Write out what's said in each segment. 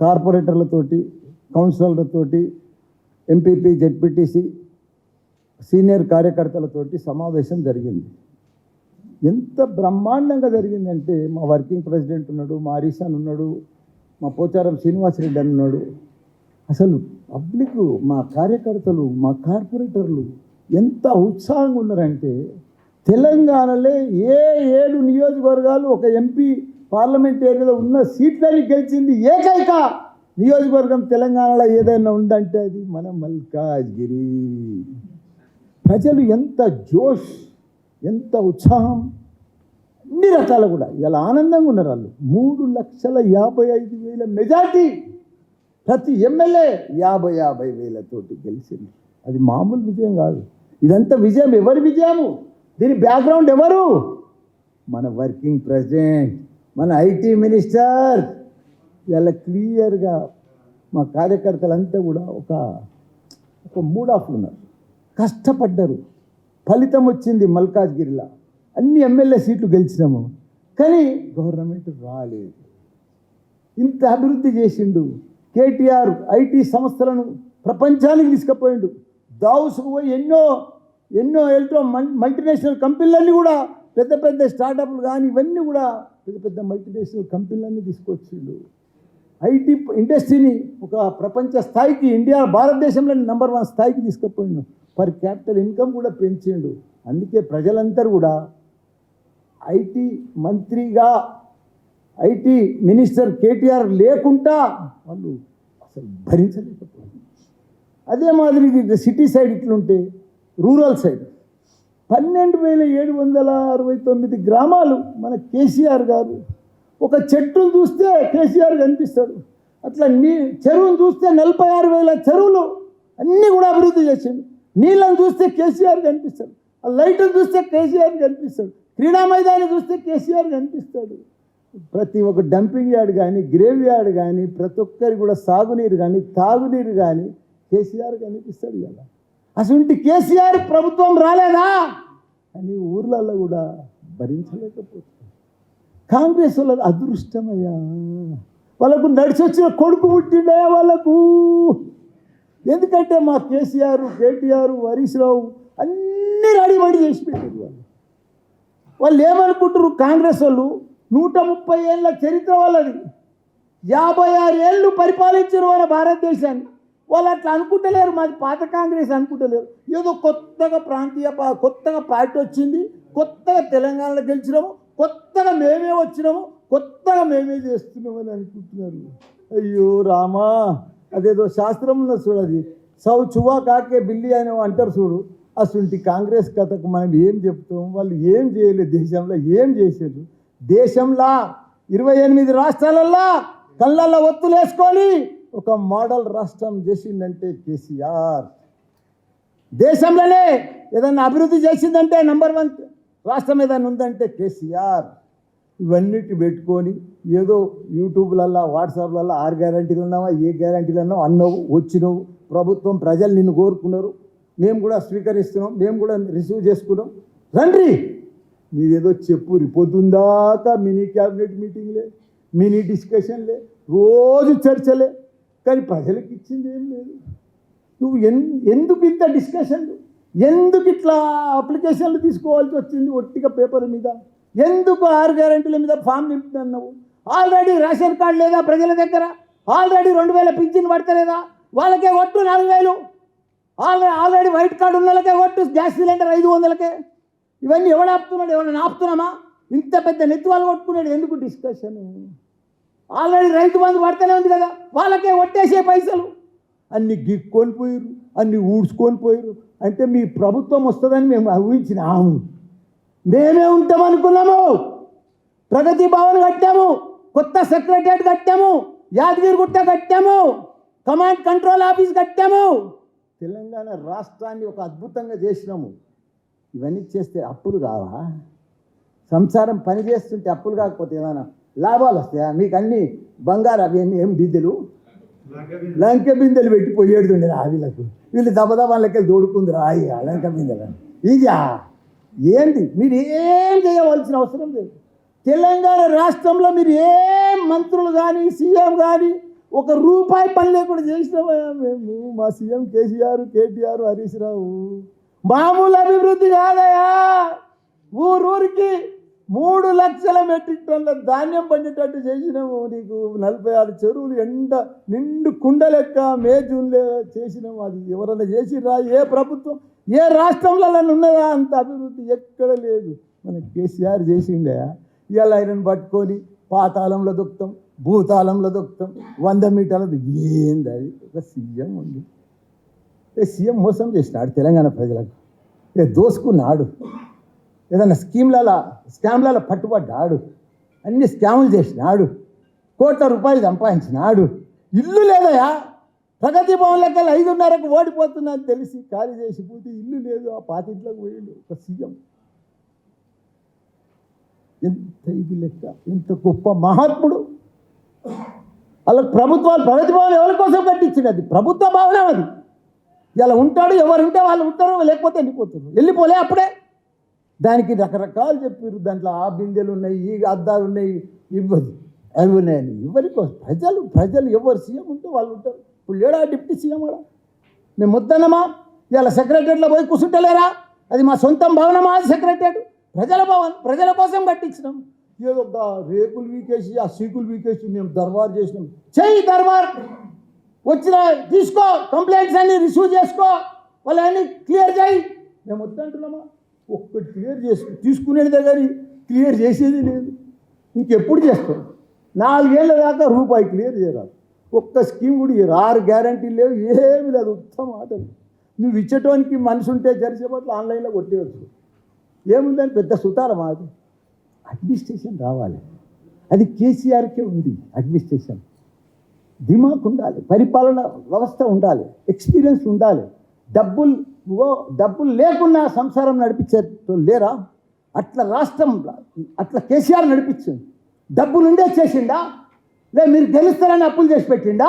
కార్పొరేటర్లతోటి, కౌన్సిలర్లతోటి, MPP, ZPTC senior కార్యకర్తలతోటి సమావేశం జరిగింది. ఎంత బ్రహ్మాండంగా జరిగిందంటే మా వర్కింగ్ ప్రెసిడెంట్ ఉన్నాడు, మా హరీశాన్ ఉన్నాడు, మా పోచారం శ్రీనివాసరెడ్డి అని ఉన్నాడు. అసలు పబ్లిక్, మా కార్యకర్తలు, మా కార్పొరేటర్లు ఎంత ఉత్సాహంగా ఉన్నారంటే తెలంగాణలో ఏ 7 నియోజకవర్గాలు ఒక ఎంపీ పార్లమెంట్ ఏరియాలో ఉన్న సీట్లని గెలిచింది ఏకైక నియోజకవర్గం తెలంగాణలో ఏదైనా ఉందంటే అది మన మల్కాజ్గిరి. ప్రజలు ఎంత జోష్, ఎంత ఉత్సాహం, అన్ని రకాలు కూడా ఇలా ఆనందంగా ఉన్నారు. వాళ్ళు 3,55,000 మెజార్టీ, ప్రతి ఎమ్మెల్యే 50,000 తోటి గెలిచింది. అది మామూలు విజయం కాదు. ఇదంతా విజయం. ఎవరి విజయము? దీని బ్యాక్గ్రౌండ్ ఎవరు? మన వర్కింగ్ ప్రెసిడెంట్, మన ఐటీ మినిస్టర్. ఇలా క్లియర్గా మా కార్యకర్తలంతా కూడా ఒక మూడ్ ఆఫ్లో ఉన్నారు, కష్టపడ్డారు. ఫలితం వచ్చింది. మల్కాజ్గిరిలో అన్ని ఎమ్మెల్యే సీట్లు గెలిచినాము, కానీ గవర్నమెంట్ రాలేదు. ఇంత అభివృద్ధి చేసిండు కేటీఆర్. ఐటీ సంస్థలను ప్రపంచానికి తీసుకుపోయిండు. దావుస్కు పోయి ఎన్నో మల్టీనేషనల్ కంపెనీలన్నీ కూడా, పెద్ద పెద్ద స్టార్టప్లు కానీ ఇవన్నీ కూడా పెద్ద పెద్ద మల్టీనేషనల్ కంపెనీలన్నీ తీసుకొచ్చిండు. ఐటీ ఇండస్ట్రీని ఒక ప్రపంచ స్థాయికి, భారతదేశంలో నెంబర్ 1 స్థాయికి తీసుకుపోయిండు. పర్ క్యాపిటల్ ఇన్కమ్ కూడా పెంచిండు. అందుకే ప్రజలందరూ కూడా ఐటీ మంత్రిగా, ఐటీ మినిస్టర్ కేటీఆర్ లేకుండా వాళ్ళు అసలు భరించలేకపోయింది. అదే మాదిరి సిటీ సైడ్ ఇట్లుంటే రూరల్ సైడ్ 12,769 గ్రామాలు మన కేసీఆర్ గారు. ఒక చెట్టును చూస్తే కేసీఆర్ కనిపిస్తాడు. అట్లా చెరువును చూస్తే 46,000 చెరువులు అన్నీ కూడా అభివృద్ధి చేసిండు. నీళ్ళని చూస్తే కేసీఆర్ కనిపిస్తాడు. ఆ లైట్ను చూస్తే కేసీఆర్ కనిపిస్తాడు. క్రీడా మైదాన్ని చూస్తే కేసీఆర్ కనిపిస్తాడు. ప్రతి ఒక్క డంపింగ్ యార్డ్ కానీ, గ్రేవ్ యార్డ్ కానీ, ప్రతి ఒక్కరికి కూడా సాగునీరు కానీ, తాగునీరు కానీ కేసీఆర్ కనిపిస్తాడు. కదా అసలు కేసీఆర్ ప్రభుత్వం రాలేదా అని ఊర్లలో కూడా భరించలేకపోతుంది. కాంగ్రెస్ వాళ్ళ అదృష్టమయ్యా, వాళ్ళకు నడిచి వచ్చిన కొడుకు పుట్టిండయా వాళ్ళకు. ఎందుకంటే మా కేసీఆర్, కేటీఆర్, హరీష్ రావు అన్నీ రెడీమేడ్ చేసి పెట్టారు. వాళ్ళు ఏమనుకుంటారు? కాంగ్రెస్ వాళ్ళు 130 ఏళ్ళ చరిత్ర వాళ్ళది, 56 ఏళ్ళు పరిపాలించారు వాళ్ళ భారతదేశాన్ని. వాళ్ళు అట్లా అనుకుంటలేరు. మాది పాత కాంగ్రెస్ అనుకుంటలేరు. ఏదో కొత్తగా కొత్తగా పార్టీ వచ్చింది, కొత్తగా తెలంగాణలో గెలిచినాము, కొత్తగా మేమే వచ్చినాము, కొత్తగా మేమే చేస్తున్నామని అనుకుంటున్నారు. అయ్యో రామా, అదేదో శాస్త్రం ఉన్న చూడు, అది సౌ చువా కాకే బిల్లి అని అంటారు చూడు. అసలు కాంగ్రెస్ కథకు మనం ఏం చెప్తాం? వాళ్ళు ఏం చేయలేదు, దేశంలో ఏం చేశారు? దేశంలో 28 రాష్ట్రాలల్లో కళ్ళల్లో ఒత్తులు వేసుకొని ఒక మోడల్ రాష్ట్రం చేసిందంటే కేసీఆర్. దేశంలోనే ఏదన్నా అభివృద్ధి చేసిందంటే నెంబర్ 1 రాష్ట్రం ఏదైనా ఉందంటే కేసీఆర్. ఇవన్నిటి పెట్టుకొని ఏదో యూట్యూబ్లల్లో, వాట్సాప్లలో 6 గ్యారంటీలు ఉన్నావా, ఏ గ్యారంటీలు అన్నావు, అన్నావు, వచ్చినావు. ప్రభుత్వం, ప్రజలు నిన్ను కోరుకున్నారు, మేము కూడా స్వీకరిస్తున్నాం, మేము కూడా రిసీవ్ చేసుకున్నాం. రండి మీరేదో చెప్పురి. పొద్దుందాకా మినీ క్యాబినెట్ మీటింగ్లే, మినీ డిస్కషన్లే, రోజు చర్చలే, కానీ ప్రజలకు ఇచ్చింది ఏం లేదు. నువ్వు ఎందుకు ఇంత డిస్కషన్లు, ఎందుకు ఇట్లా అప్లికేషన్లు తీసుకోవాల్సి వచ్చింది ఒట్టిగా పేపర్ మీద? ఎందుకు 6 గ్యారంటీల మీద ఫామ్ నింపుతున్నావు? ఆల్రెడీ రేషన్ కార్డు లేదా ప్రజల దగ్గర? ఆల్రెడీ 2,000 పింఛన్ పడతలేదా? వాళ్ళకే ఒట్టు 4,000. ఆల్రెడీ వైట్ కార్డు ఉన్న వాళ్ళకే ఒట్టు గ్యాస్ సిలిండర్ 500కే. ఇవన్నీ ఎవడు ఆపుతున్నాడు? ఎవరైనా ఆపుతున్నామా? ఇంత పెద్ద నెత్తువాళ్ళు కొట్టుకున్నాడు. ఎందుకు డిస్కషన్? ఆల్రెడీ రైతు బంధు పడతనే ఉంది కదా, వాళ్ళకే ఒట్టేసే పైసలు. అన్ని గిక్కొని పోయారు, అన్ని ఊడ్చుకొని పోయారు. అంటే మీ ప్రభుత్వం వస్తుందని మేము ఊహించినాము. మేమే ఉంటామనుకున్నాము. ప్రగతి భవన్ కట్టాము, కొత్త సెక్రటరియట్ కట్టాము, యాదగిరిగుట్ట కట్టాము, కమాండ్ కంట్రోల్ ఆఫీస్ కట్టాము. తెలంగాణ రాష్ట్రాన్ని ఒక అద్భుతంగా చేసినాము. ఇవన్నీ చేస్తే అప్పులు కావా? సంసారం పని చేస్తుంటే అప్పులు కాకపోతే ఏమైనా లాభాలు వస్తాయా? మీకు అన్ని బంగారు అవి ఏం బిందెలు, లంక బిందెలు పెట్టిపోయేడుతుండే ఆవిలకు. వీళ్ళు దబదబాలకే దోడుకుంది రాయి లంక బిందెలు. ఇదా ఏంటి? మీరు ఏం చేయవలసిన అవసరం లేదు. తెలంగాణ రాష్ట్రంలో మీరు ఏం మంత్రులు కానీ, సీఎం కానీ, ఒక రూపాయి పని లేకుండా చేసినామా మేము, మా సీఎం కేసీఆర్, కేటీఆర్, హరీష్ రావు. మామూలు అభివృద్ధి కాదయా. ఊరూరికి 3 లక్షల మెట్రిక్ టన్నుల ధాన్యం పండేటట్టు చేసినాము. నీకు 46 చెరువులు ఎండ నిండు కుండ లెక్క మే జూన్లో చేసినాము. అది ఎవరన్నా చేసిరా? ఏ ప్రభుత్వం, ఏ రాష్ట్రంలో ఉన్నదా అంత అభివృద్ధి? ఎక్కడ లేదు. మన కేసీఆర్ చేసిండే. ఇవాళ ఆయనను పట్టుకొని పాతాళంలో దొక్కుతాం, భూతాళంలో దొక్కుతాం, 100 మీటర్లు. ఏంది అది? ఒక సీఎం ఉంది. సీఎం మోసం చేసినాడు తెలంగాణ ప్రజలకు. దోసుకున్నాడు. ఏదన్నా స్కామ్లలో పట్టుబడ్డాడు. అన్ని స్కాములు చేసినాడు. కోట్ల రూపాయలు సంపాదించినాడు. ఇల్లు లేదయా. ప్రగతి భవన్ లెక్కలు 5:30కు ఓడిపోతున్నా అని తెలిసి ఖాళీ చేసిపోతే ఇల్లు లేదు. ఆ పాతింట్లోకి పోయిండు ఒక సీఎం. ఎంత ఇది లెక్క, ఎంత గొప్ప మహాత్ముడు. వాళ్ళకి ప్రభుత్వాలు, ప్రగతి భవన్ ఎవరి కోసం కట్టించింది? అది ప్రభుత్వ భవనం. అది ఇలా ఉంటాడు, ఎవరు ఉంటే వాళ్ళు ఉంటారు, లేకపోతే వెళ్ళిపోలే అప్పుడే. దానికి రకరకాలు చెప్పారు. దాంట్లో ఆ బిందెలు ఉన్నాయి, ఈ అద్దాలు ఉన్నాయి, అవి ఉన్నాయని. ఎవరి కోసం? ప్రజలు ఎవరు సీఎం ఉంటే వాళ్ళు ఉంటారు. ఇప్పుడు లేడా డిప్యూటీ సీఎం కూడా? మేము వద్దన్నమా? ఇలా సెక్రటరీలో పోయి కూర్చుంటలేరా? అది మా సొంతం భవనమా? అది సెక్రటరీ ప్రజల భవన్, ప్రజల కోసం కట్టించినాం. ఏదో రేకులు వీకేసి, ఆ సీకులు వీకేసి మేము దర్బార్ చేసినాం. చెయ్యి దర్బార్, వచ్చిన తీసుకో, కంప్లైంట్స్ అన్ని రిసీవ్ చేసుకో, వాళ్ళన్నీ క్లియర్ చేయి. మేము వద్దంటున్నామా? ఒక్కటి క్లియర్ తీసుకునేదే కానీ క్లియర్ చేసేది లేదు. ఇంకెప్పుడు చేస్తాం? 4 ఏళ్ళ దాకా రూపాయి క్లియర్ చేయరాదు. ఒక్క స్కీమ్ కూడా 6 గ్యారంటీలు లేవు, ఏమీ లేదు. ఉత్తమ ఆటలు. నువ్వు ఇచ్చేటోనికి మనసు ఉంటే జరిసేపట్లు ఆన్లైన్లో కొట్టేయచ్చు. ఏముందని పెద్ద సుతారం. అది అడ్మినిస్ట్రేషన్ రావాలి. అది కేసీఆర్కే ఉంది. అడ్మినిస్ట్రేషన్ దిమాగ్ ఉండాలి, పరిపాలన వ్యవస్థ ఉండాలి, ఎక్స్పీరియన్స్ ఉండాలి. డబ్బులు లేకున్నా సంసారం నడిపించేటో లేరా? అట్లా రాష్ట్రం, అట్లా కేసీఆర్ నడిపించింది. డబ్బులుండే చేసిండా? మీరు గెలుస్తారని అప్పులు చేసి పెట్టిండా?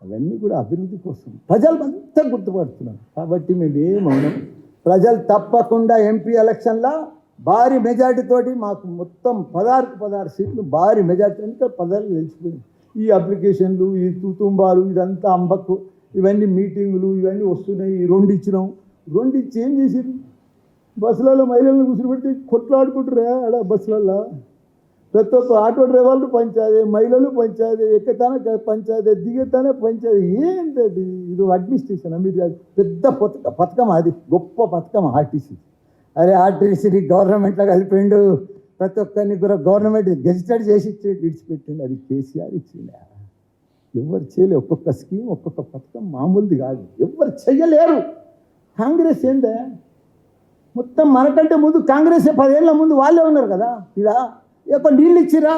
అవన్నీ కూడా అభివృద్ధి కోసం ప్రజలు అంతా గుర్తుపడుతున్నారు. కాబట్టి మేమేమవునాం, ప్రజలు తప్పకుండా ఎంపీ ఎలక్షన్లో భారీ మెజార్టీతోటి మాకు మొత్తం 16 సీట్లు భారీ మెజార్టీ. ఇంకా 10 గెలిచిపోయింది. ఈ అప్లికేషన్లు, ఈ తుతుంబాలు, ఇదంతా అంబక్కు, ఇవన్నీ మీటింగులు, ఇవన్నీ వస్తున్నాయి. 2 ఇచ్చినాం. 2 ఇచ్చి ఏం చేసింది? బస్సులలో మహిళలను కూర్చోబెడితే కొట్లాడుకుంటారా? ఆడ బస్సులలో ప్రతి ఒక్క ఆటో డ్రైవర్లు పంచాదే, మహిళలు పంచాదే, ఎక్కతానే పంచాదే, దిగతానే పంచాదే. ఏంటది? ఇది అడ్మినిస్ట్రేషన్. మీరు పెద్ద పథకం, అది గొప్ప పథకం ఆర్టీసీ. అరే ఆర్టీసీని గవర్నమెంట్లో కలిపిండు, ప్రతి ఒక్కరిని కూడా గవర్నమెంట్ గెజిటెడ్ చేసి విడిచిపెట్టిండు. అది కేసీఆర్ ఇచ్చింది. ఎవరు చేయలేరు. ఒక్కొక్క స్కీమ్, ఒక్కొక్క పథకం మామూలుది కాదు. ఎవరు చెయ్యలేరు. కాంగ్రెస్ ఏందే? మొత్తం మనకంటే ముందు కాంగ్రెస్ 10 ఏళ్ళ ముందు వాళ్ళే ఉన్నారు కదా. ఇలా ఏదో నీళ్ళు ఇచ్చిరా,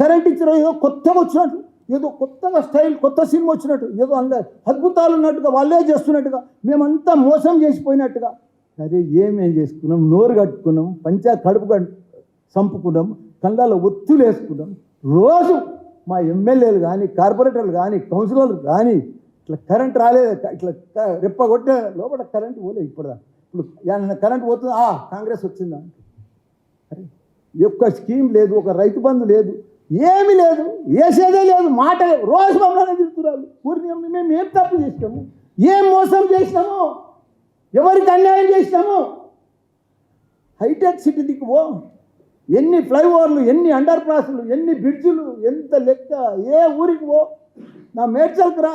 కరెంట్ ఇచ్చిరా, ఏదో కొత్తగా వచ్చినట్టు, ఏదో కొత్తగా స్టైల్, కొత్త సినిమా వచ్చినట్టు, ఏదో అందులో అద్భుతాలు ఉన్నట్టుగా, వాళ్ళే చేస్తున్నట్టుగా, మేమంతా మోసం చేసిపోయినట్టుగా. అరే ఏమేం చేసుకున్నాం? నోరు కట్టుకున్నాం, కడుపు చంపుకున్నాం, కళ్ళలో ఒత్తులు వేసుకున్నాం. రోజు మా ఎమ్మెల్యేలు కానీ, కార్పొరేటర్లు కానీ, కౌన్సిలర్లు కానీ ఇట్లా కరెంట్ రాలేదు, ఇట్లా రెప్పగొట్టే లోపల కరెంట్ పోలే. ఇప్పుడు కరెంట్ పోతుంది, కాంగ్రెస్ వచ్చిందా? అరే ఒక్క స్కీమ్ లేదు, ఒక రైతు బంధు లేదు, ఏమీ లేదు, వేసేదే లేదు, మాట రోజు మమ్మల్ని తిరుగుతున్నారు. ఊరిని మేము ఏం తప్పు చేసినాము? ఏం మోసం చేసినాము? ఎవరికి అన్యాయం చేసినాము? హైటెక్ సిటీ దిక్కువో, ఎన్ని ఫ్లైఓవర్లు, ఎన్ని అండర్ పాస్లు, ఎన్ని బ్రిడ్జులు, ఎంత లెక్క. ఏ ఊరికి పో, నా మేడ్చల్కి రా,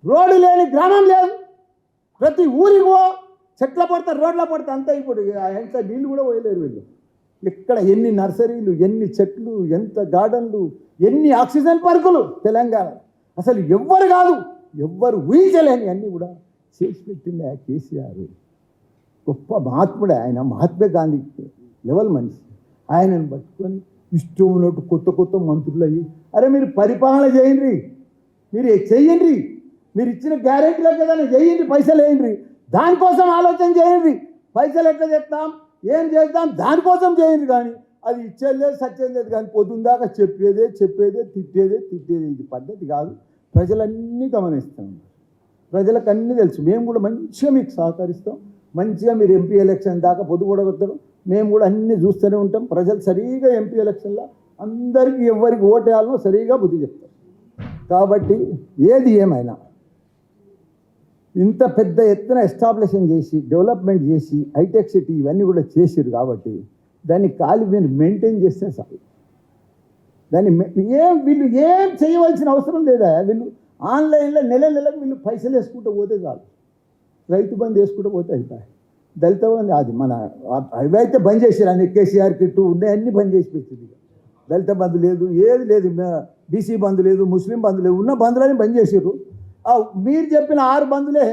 రోడ్డు లేని గ్రామం లేదు. ప్రతి ఊరికి పో, చెట్ల పడతారు, రోడ్ల పడతారు. అంతా ఇప్పుడు ఎంత నీళ్ళు కూడా పోయలేరు వీళ్ళు. ఇక్కడ ఎన్ని నర్సరీలు, ఎన్ని చెట్లు, ఎంత గార్డెన్లు, ఎన్ని ఆక్సిజన్ పార్కులు తెలంగాణ. అసలు ఎవ్వరు కాదు, ఎవ్వరు ఊహించలేని అన్నీ కూడా చేసి పెట్టింది ఆ కేసీఆర్. గొప్ప మహాత్ముడే ఆయన. మహాత్మా గాంధీ లెవెల్ మనిషి. ఆయనను పట్టుకొని ఇష్టం ఉన్నట్టు కొత్త మంత్రులు అయ్యి, అరే మీరు పరిపాలన చేయండి, మీరు చెయ్యండి, మీరు ఇచ్చిన గ్యారెంటీలకు ఏదైనా చేయండి, పైసలు వేయండి, దానికోసం ఆలోచన చేయండి. పైసలు ఎట్లా చేస్తాం, ఏం చేద్దాం, దానికోసం చేయండి. కానీ అది ఇచ్చేది లేదు, సచ్చేది లేదు. కానీ పొద్దుందాకా చెప్పేదే, తిట్టేదే. ఇది పద్ధతి కాదు. ప్రజలన్నీ గమనిస్తాం, ప్రజలకు అన్నీ తెలుసు. మేము కూడా మంచిగా మీకు సహకరిస్తాం. మంచిగా మీరు ఎంపీ ఎలక్షన్ దాకా పొద్దు కూడగొట్టడం, మేము కూడా అన్నీ చూస్తూనే ఉంటాం. ప్రజలు సరిగా ఎంపీ ఎలక్షన్లో అందరికీ ఎవరికి ఓటేయాలనో సరిగా బుద్ధి చెప్తారు. కాబట్టి ఏది ఏమైనా ఇంత పెద్ద ఎత్తున ఎస్టాబ్లిషన్ చేసి డెవలప్మెంట్ చేసి హైటెక్ సిటీ ఇవన్నీ కూడా చేసిరు కాబట్టి దాన్ని మీరు మెయింటైన్ చేస్తే చాలు. దాన్ని వీళ్ళు ఏం చేయవలసిన అవసరం లేదా. వీళ్ళు ఆన్లైన్లో నెలకు వీళ్ళు పైసలు వేసుకుంటూ పోతే చాలు. రైతు బంధు వేసుకుంటూ పోతే అయిపోయి. దళిత బంధు అది మన అవైతే బంద్ చేసారు. అన్ని కేసీఆర్ కిట్టు ఉన్నాయన్నీ బంద్ చేసి పెట్టింది. దళిత బంధు లేదు, ఏది లేదు, బీసీ బంధు లేదు, ముస్లిం బంధు లేదు, ఉన్న బంధులని బంద్ చేసారు. మీరు చెప్పిన 6 బంధులే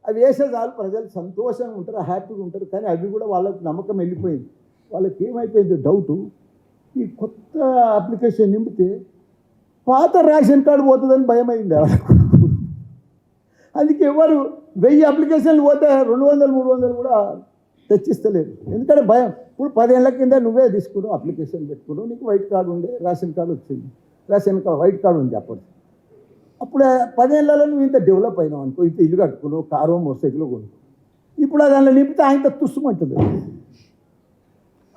అవి వేసే చాలు, ప్రజలు సంతోషంగా ఉంటారు, హ్యాపీగా ఉంటారు. కానీ అవి కూడా వాళ్ళకి నమ్మకం వెళ్ళిపోయింది. వాళ్ళకి ఏమైపోయింది డౌటు, ఈ కొత్త అప్లికేషన్ నింపితే పాత రేషన్ కార్డు పోతుందని భయమైంది వాళ్ళకు. అందుకే ఎవరు 1000 అప్లికేషన్లు పోతే 200, 300 కూడా తెచ్చిస్తలేరు. ఎందుకంటే భయం. ఇప్పుడు 10 ఏళ్ళ కింద నువ్వే తీసుకున్నావు, అప్లికేషన్ పెట్టుకున్నావు, నీకు వైట్ కార్డు ఉండే, రేషన్ కార్డు వచ్చింది, రేషన్ కార్డు వైట్ కార్డు ఉంది. అప్పుడు 10 ఏళ్ళలో నువ్వు ఇంత డెవలప్ అయినావు అనుకో, ఇంత ఇల్లు కట్టుకున్నావు, కారు మోటార్ కొనుక్కో. ఇప్పుడు దానిలో నింపితే ఆయన తుస్సుమంటుంది.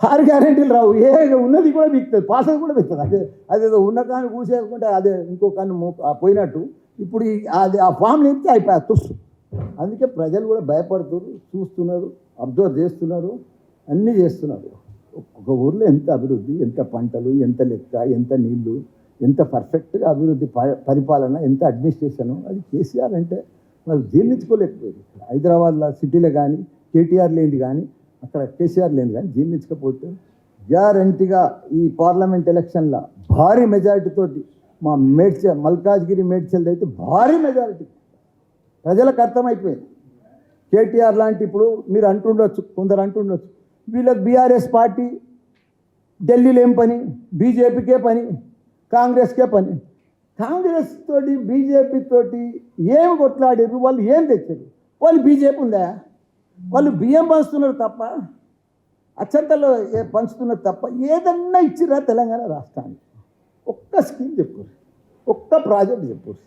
6 గ్యారెంటీలు రావు, ఉన్నది కూడా బిక్తుంది, పాసది కూడా బిక్తుంది. అదేదో ఉన్న కానీ కూసేసుకుంటే అదే ఇంకో కానీ పోయినట్టు. ఇప్పుడు అది ఆ ఫామ్ నింపితే అయిపోయా తుస్సు. అందుకే ప్రజలు కూడా భయపడుతున్నారు, చూస్తున్నారు, అబ్జర్వ్ చేస్తున్నారు, అన్నీ చేస్తున్నారు. ఒక్కొక్క ఊర్లో ఎంత అభివృద్ధి, ఎంత పంటలు, ఎంత లెక్క, ఎంత నీళ్లు, ఎంత పర్ఫెక్ట్గా అభివృద్ధి పరిపాలన, ఎంత అడ్మినిస్ట్రేషను. అది కేసీఆర్ అంటే వాళ్ళు జీర్ణించుకోలేకపోయింది. హైదరాబాద్లో సిటీలో కానీ కేటీఆర్ లేనిది కానీ అక్కడ కేసీఆర్ లేనిది కానీ జీర్ణించకపోతే గ్యారంటీగా ఈ పార్లమెంట్ ఎలక్షన్లో భారీ మెజారిటీతోటి మా మల్కాజ్గిరి మేడ్చల్ అయితే భారీ మెజారిటీ ప్రజలకు అర్థమైపోయింది. కేటీఆర్ లాంటి ఇప్పుడు మీరు అంటుండొచ్చు, కొందరు అంటుండొచ్చు, వీళ్ళకి బీఆర్ఎస్ పార్టీ ఢిల్లీలో ఏం పని, బీజేపీకే పని, కాంగ్రెస్కే పని. కాంగ్రెస్ తోటి బీజేపీ తోటి ఏమి కొట్లాడారు, వాళ్ళు ఏం తెచ్చారు? వాళ్ళు బీజేపీ ఉందా? వాళ్ళు బియ్యం పంచుతున్నారు తప్ప, అచ్చంతలో పంచుతున్నారు తప్ప ఏదన్నా ఇచ్చిరా తెలంగాణ రాష్ట్రానికి? ఒక్క స్కీమ్ చెప్పారు, ఒక్క ప్రాజెక్ట్ చెప్పారు,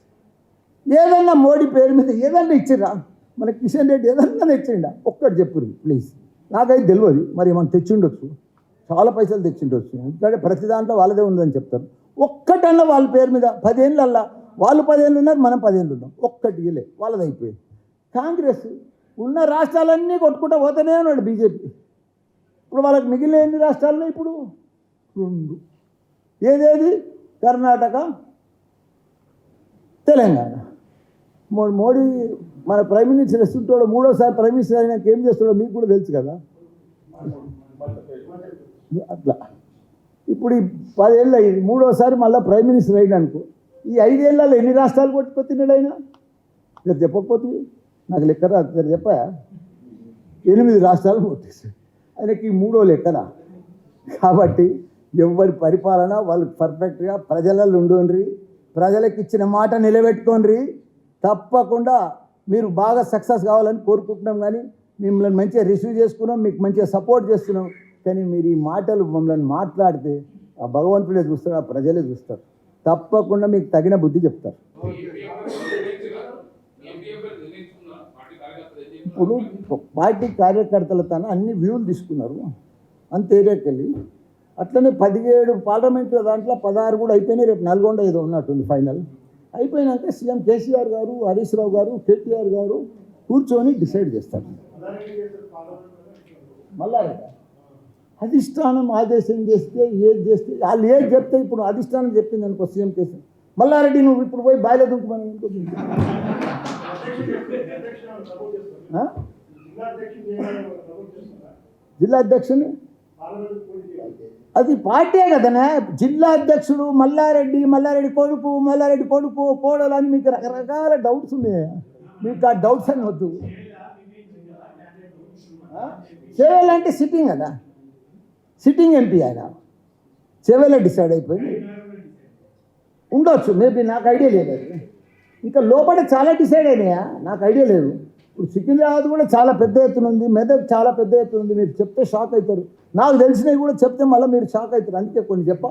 ఏదన్నా మోడీ పేరు మీద ఏదన్నా ఇచ్చిరా? మన కిషన్ రెడ్డి ఏదన్నా ఇచ్చిండా? ఒక్కటి చెప్పురు ప్లీజ్. నాకైతే తెలియదు, మరి ఏమన్నా తెచ్చిండొచ్చు, చాలా పైసలు తెచ్చిండొచ్చు. ఎందుకంటే ప్రతి దాంట్లో వాళ్ళదే ఉందని చెప్తారు. ఒక్కటన్నా వాళ్ళ పేరు మీద 10 ఏళ్ళల్లా వాళ్ళు 10 ఏళ్ళు ఉన్నారు, మనం 10 ఏళ్ళు ఉన్నాం, ఒక్కటి ఇలే వాళ్ళది అయిపోయింది. కాంగ్రెస్ ఉన్న రాష్ట్రాలన్నీ కొట్టుకుంటూ పోతూనే ఉన్నాడు బీజేపీ. ఇప్పుడు వాళ్ళకి మిగిలిన ఎన్ని రాష్ట్రాల్లో ఇప్పుడు 2. ఏదేది? కర్ణాటక, తెలంగాణ. మోడీ మన ప్రైమ్ మినిస్టర్ వస్తుంటాడు, 3వసారి ప్రైమ్ మినిస్టర్ అయినాక ఏం చేస్తాడో మీకు కూడా తెలుసు కదా. అట్లా ఇప్పుడు ఈ 10 ఏళ్ళు అయ్యింది, 3వసారి మళ్ళీ ప్రైమ్ మినిస్టర్ అయినానుకో, ఈ 5 ఏళ్ళలో ఎన్ని రాష్ట్రాలు కొట్టుకొచ్చినాడు అయినా? మీరు చెప్పకపోతే నాకు లెక్క రాదు, మీరు చెప్పా 8 రాష్ట్రాలు కొట్టేశాడు ఆయనకి 3వ లెక్కనా. కాబట్టి ఎవరి పరిపాలన వాళ్ళు పర్ఫెక్ట్గా ప్రజలలో ఉండండి, ప్రజలకు ఇచ్చిన మాట నిలబెట్టుకోండి. తప్పకుండా మీరు బాగా సక్సెస్ కావాలని కోరుకుంటున్నాం. కానీ మిమ్మల్ని మంచిగా రిసీవ్ చేసుకున్నాం, మీకు మంచిగా సపోర్ట్ చేస్తున్నాం. కానీ మీరు ఈ మాటలు మమ్మల్ని మాట్లాడితే ఆ భగవంతుడే చూస్తారు, ఆ ప్రజలే చూస్తారు. తప్పకుండా మీకు తగిన బుద్ధి చెప్తారు. ఇప్పుడు పార్టీ కార్యకర్తల తన అన్ని వ్యూలు తీసుకున్నారు అంత ఏరియాకి వెళ్ళి. అట్లనే 17 పార్లమెంటు దాంట్లో 16 కూడా అయిపోయినాయి. రేపు నల్గొండ ఏదో ఉన్నట్టుంది ఫైనల్. అయిపోయినాక సీఎం కేసీఆర్ గారు, హరీష్ రావు గారు, కేటీఆర్ గారు కూర్చొని డిసైడ్ చేస్తారు. మళ్ళా అధిష్టానం ఆదేశం చేస్తే ఏది చేస్తే వాళ్ళు ఏది చెప్తే, ఇప్పుడు అధిష్టానం చెప్పింది అనుకో సీఎం కేసీఆర్, మల్లారెడ్డి నువ్వు ఇప్పుడు పోయి బాయిలో దుంకుమని జిల్లా అధ్యక్షుని, అది పార్టీ కదనే. జిల్లా అధ్యక్షుడు మల్లారెడ్డి కొడుకు కోడలు అని మీకు రకరకాల డౌట్స్ ఉన్నాయి. మీకు ఆ డౌట్స్ అని వద్దు. చేయాలంటే సిట్టింగ్ కదా, సిట్టింగ్ ఎంపీ ఆయన చెవెల డిసైడ్ అయిపోయింది ఉండొచ్చు, మేబీ నాకు ఐడియా లేదు. ఇంకా లోపల చాలా డిసైడ్ అయినాయా నాకు ఐడియా లేదు. ఇప్పుడు సికింద్రాబాద్ కూడా చాలా పెద్ద ఎత్తున ఉంది, మెదక్ చాలా పెద్ద ఎత్తున ఉంది. మీరు చెప్తే షాక్ అవుతారు, నాకు తెలిసినవి కూడా చెప్తే మళ్ళీ మీరు షాక్ అవుతారు. అందుకే కొన్ని చెప్పా.